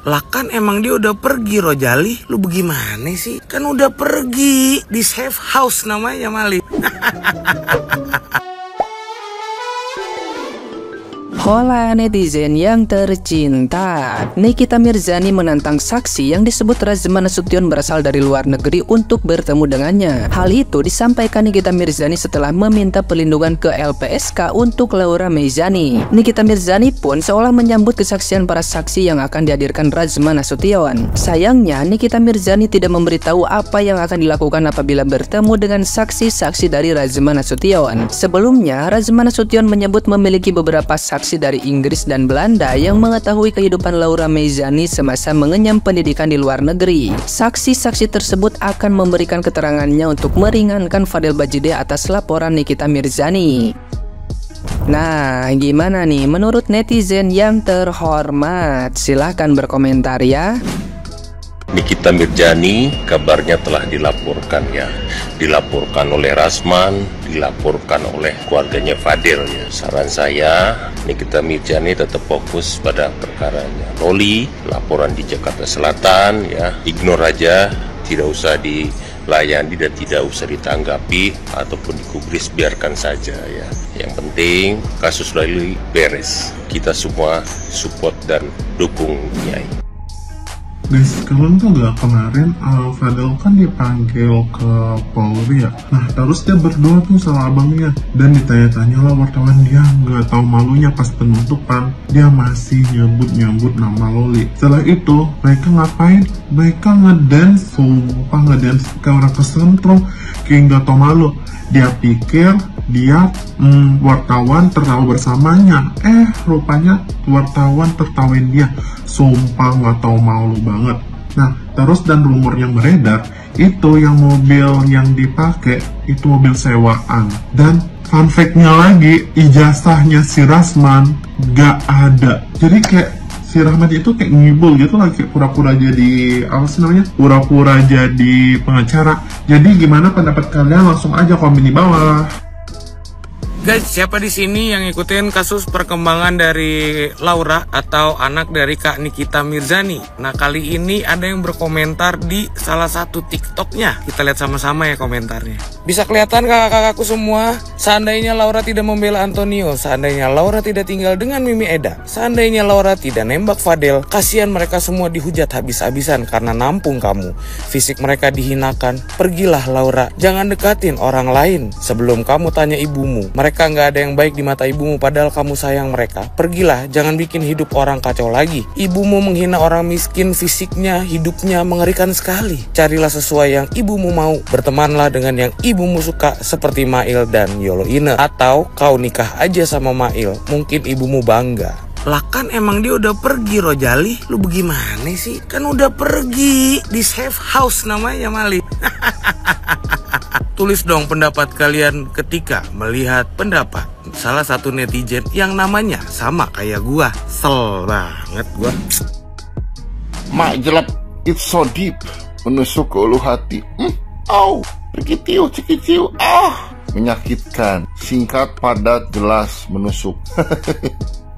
Lah kan emang dia udah pergi Rojali, lu bagaimana sih? Kan udah pergi, di safe house namanya Mali. Hola netizen yang tercinta, Nikita Mirzani menantang saksi yang disebut Razma Nasution berasal dari luar negeri untuk bertemu dengannya. Hal itu disampaikan Nikita Mirzani setelah meminta perlindungan ke LPSK untuk Laura Mezani. Nikita Mirzani pun seolah menyambut kesaksian para saksi yang akan dihadirkan Razma Nasution. Sayangnya Nikita Mirzani tidak memberitahu apa yang akan dilakukan apabila bertemu dengan saksi-saksi dari Razma Nasution. Sebelumnya Razma Nasution menyebut memiliki beberapa saksi dari Inggris dan Belanda yang mengetahui kehidupan Laura Mezani semasa mengenyam pendidikan di luar negeri. Saksi-saksi tersebut akan memberikan keterangannya untuk meringankan Fadel Bajide atas laporan Nikita Mirzani. Nah, gimana nih menurut netizen yang terhormat? Silahkan berkomentar ya. Nikita Mirzani kabarnya telah dilaporkan ya, dilaporkan oleh Rasman, dilaporkan oleh keluarganya Fadel ya. Saran saya Nikita Mirzani tetap fokus pada perkaranya. Loli, laporan di Jakarta Selatan ya, ignore aja, tidak usah dilayani dan tidak usah ditanggapi ataupun digubris, biarkan saja ya. Yang penting kasus Loli beres, kita semua support dan dukung Nyai. Guys, kalian tuh gak kemarin Fadel kan dipanggil ke Polri ya. Nah, terus dia berdua tuh sama abangnya. Dan ditanya-tanya lah wartawan, dia gak tahu malunya pas penutupan. Dia masih nyebut-nyebut nama Loli. Setelah itu, mereka ngapain? Mereka ngedance, sumpah ngedance kayak orang kesentrong. Kayak gak tahu malu. Dia pikir dia wartawan tertawa bersamanya. Rupanya wartawan tertawain dia. Sumpah nggak tahu malu banget. Nah, terus dan rumor yang beredar itu yang mobil yang dipakai itu mobil sewaan. Dan fun fact-nya lagi, ijazahnya si Rasman gak ada. Jadi kayak si Rahmat itu kayak ngibul gitu lah, kayak pura-pura jadi apa sih namanya? Pura-pura jadi pengacara. Jadi gimana pendapat kalian? Langsung aja komen di bawah. Guys, siapa di sini yang ngikutin kasus perkembangan dari Laura atau anak dari Kak Nikita Mirzani? Nah, kali ini ada yang berkomentar di salah satu TikToknya. Kita lihat sama-sama ya komentarnya. Bisa kelihatan kakak-kakakku semua, seandainya Laura tidak membela Antonio, seandainya Laura tidak tinggal dengan Mimi Eda, seandainya Laura tidak nembak Fadel, kasihan mereka semua dihujat habis-habisan karena nampung kamu. Fisik mereka dihinakan. Pergilah Laura, jangan dekatin orang lain sebelum kamu tanya ibumu. Mereka nggak ada yang baik di mata ibumu padahal kamu sayang mereka. Pergilah, jangan bikin hidup orang kacau lagi. Ibumu menghina orang miskin, fisiknya, hidupnya mengerikan sekali. Carilah sesuai yang ibumu mau. Bertemanlah dengan yang ibumu suka seperti Mail dan Yolo Ine. Atau kau nikah aja sama Mail, mungkin ibumu bangga. Lah kan emang dia udah pergi Rojali, lu bagaimana sih? Kan udah pergi, di safe house namanya Mali. Tulis dong pendapat kalian ketika melihat pendapat salah satu netizen yang namanya sama kayak gua. Sel banget gua. Mak jelap, it's so deep, menusuk ke ulu hati. Au, begitu cikitiu, menyakitkan, singkat, padat, jelas, menusuk.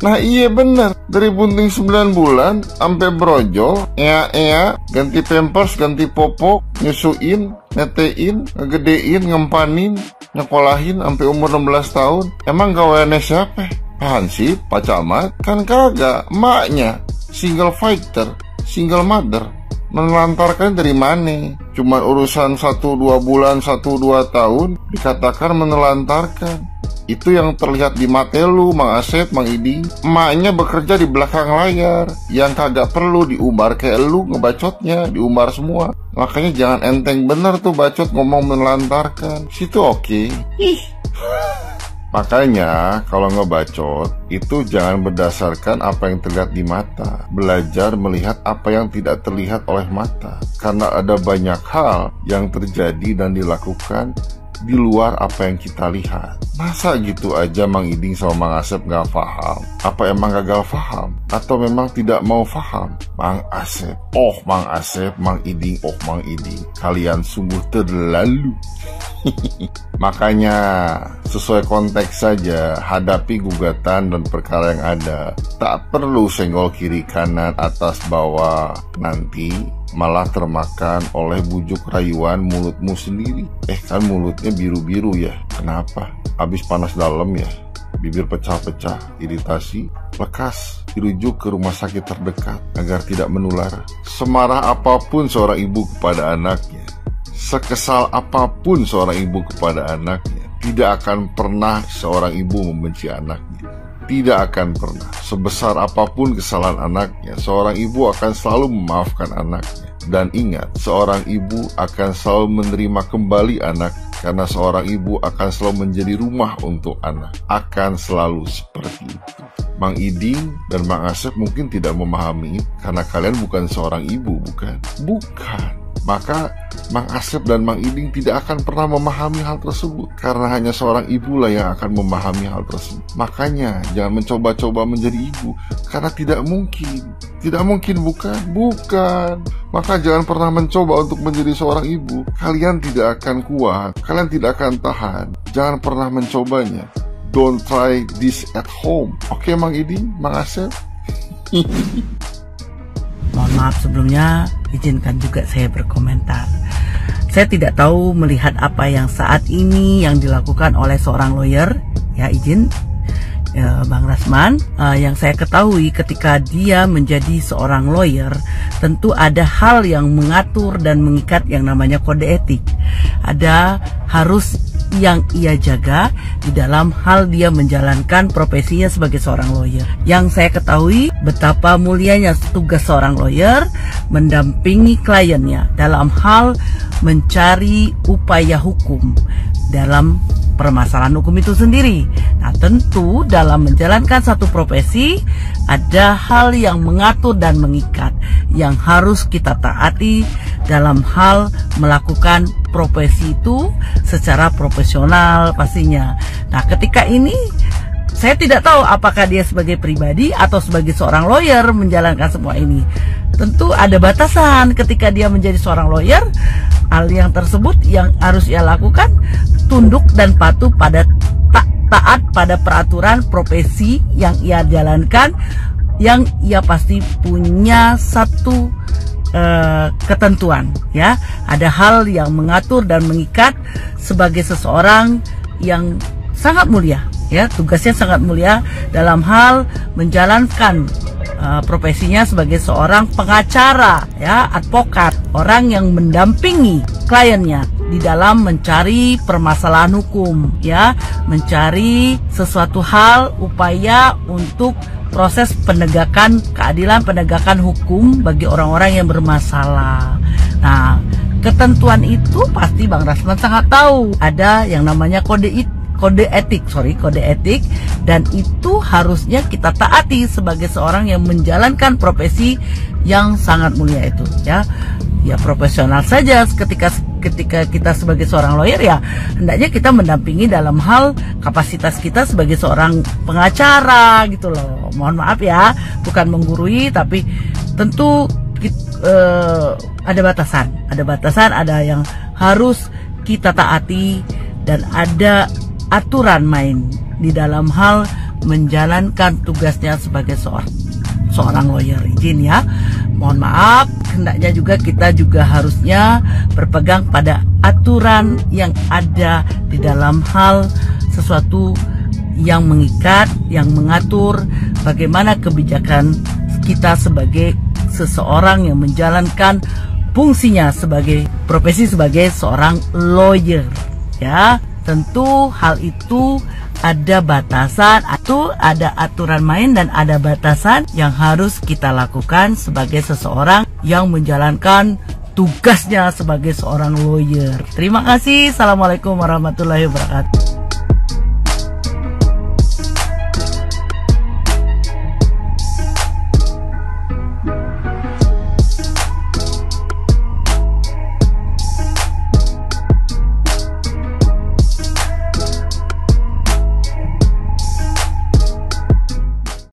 Nah iya bener, dari bunting 9 bulan sampai brojol, ganti pampers, ganti popok, nyusuin, netein, ngegedein, ngempanin, nyekolahin sampai umur 16 tahun. Emang gawainnya siapa? Hansip, Pak Camat? Kan kagak, emaknya, single fighter, single mother. Menelantarkan dari mana? Cuman urusan 1-2 bulan, 1-2 tahun, dikatakan menelantarkan. Itu yang terlihat di mata lu, Mang Asep, Mang Iding. Emaknya bekerja di belakang layar, yang kagak perlu diumbar kayak lu ngebacotnya, diumbar semua. Makanya jangan enteng bener tuh bacot ngomong menelantarkan. Situ oke. Makanya kalau ngebacot itu jangan berdasarkan apa yang terlihat di mata. Belajar melihat apa yang tidak terlihat oleh mata. Karena ada banyak hal yang terjadi dan dilakukan di luar apa yang kita lihat. Masa gitu aja Mang Iding sama Mang Asep gak paham? Apa emang gagal paham? Atau memang tidak mau paham? Mang Asep, Mang Asep, Mang Iding, Mang Iding, kalian sungguh terlalu. Makanya sesuai konteks saja hadapi gugatan dan perkara yang ada. Tak perlu senggol kiri kanan atas bawah, nanti malah termakan oleh bujuk rayuan mulutmu sendiri. Kan mulutnya biru-biru ya, kenapa? Habis panas dalam ya, bibir pecah-pecah, iritasi, lekas dirujuk ke rumah sakit terdekat agar tidak menular. Semarah apapun seorang ibu kepada anaknya, sekesal apapun seorang ibu kepada anaknya, tidak akan pernah seorang ibu membenci anaknya. Tidak akan pernah. Sebesar apapun kesalahan anaknya, seorang ibu akan selalu memaafkan anaknya. Dan ingat, seorang ibu akan selalu menerima kembali anak, karena seorang ibu akan selalu menjadi rumah untuk anak. Akan selalu seperti itu. Mang Iding dan Mang Asep mungkin tidak memahami, karena kalian bukan seorang ibu, bukan? Bukan. Maka Mang Asep dan Mang Iding tidak akan pernah memahami hal tersebut, karena hanya seorang ibulah yang akan memahami hal tersebut. Makanya jangan mencoba-coba menjadi ibu, karena tidak mungkin. Tidak mungkin, bukan? Bukan. Maka jangan pernah mencoba untuk menjadi seorang ibu. Kalian tidak akan kuat, kalian tidak akan tahan. Jangan pernah mencobanya. Don't try this at home. Oke, Mang Iding, Mang Asep. Mohon maaf sebelumnya, izinkan juga saya berkomentar. Saya tidak tahu melihat apa yang saat ini yang dilakukan oleh seorang lawyer, ya izin Bang Rasman. Yang saya ketahui ketika dia menjadi seorang lawyer, tentu ada hal yang mengatur dan mengikat yang namanya kode etik. Ada harus yang ia jaga di dalam hal dia menjalankan profesinya sebagai seorang lawyer. Yang saya ketahui betapa mulianya tugas seorang lawyer mendampingi kliennya dalam hal mencari upaya hukum dalam permasalahan hukum itu sendiri. Nah, tentu dalam menjalankan satu profesi ada hal yang mengatur dan mengikat yang harus kita taati dalam hal melakukan profesi itu secara profesional pastinya. Nah, ketika ini saya tidak tahu apakah dia sebagai pribadi atau sebagai seorang lawyer menjalankan semua ini. Tentu ada batasan ketika dia menjadi seorang lawyer. Hal yang tersebut yang harus ia lakukan tunduk dan patuh pada taat pada peraturan profesi yang ia jalankan, yang ia pasti punya satu ketentuan, ya. Ada hal yang mengatur dan mengikat sebagai seseorang yang sangat mulia, ya, tugasnya sangat mulia dalam hal menjalankan profesinya sebagai seorang pengacara, ya, advokat, orang yang mendampingi kliennya di dalam mencari permasalahan hukum, ya, mencari sesuatu hal, upaya untuk proses penegakan keadilan, penegakan hukum bagi orang-orang yang bermasalah. Nah, ketentuan itu pasti Bang Rasman sangat tahu. Ada yang namanya kode etik, dan itu harusnya kita taati sebagai seorang yang menjalankan profesi yang sangat mulia itu, ya. Ya profesional saja ketika kita sebagai seorang lawyer, ya hendaknya kita mendampingi dalam hal kapasitas kita sebagai seorang pengacara gitu loh. Mohon maaf ya, bukan menggurui, tapi tentu ada batasan, ada yang harus kita taati dan ada aturan main di dalam hal menjalankan tugasnya sebagai seorang lawyer. Izin ya, mohon maaf, hendaknya juga kita juga harusnya berpegang pada aturan yang ada di dalam hal sesuatu yang mengikat, yang mengatur bagaimana kebijakan kita sebagai seseorang yang menjalankan fungsinya sebagai profesi sebagai seorang lawyer, ya. Tentu hal itu ada batasan, ada aturan main dan ada batasan yang harus kita lakukan sebagai seseorang yang menjalankan tugasnya sebagai seorang lawyer. Terima kasih. Assalamualaikum warahmatullahi wabarakatuh.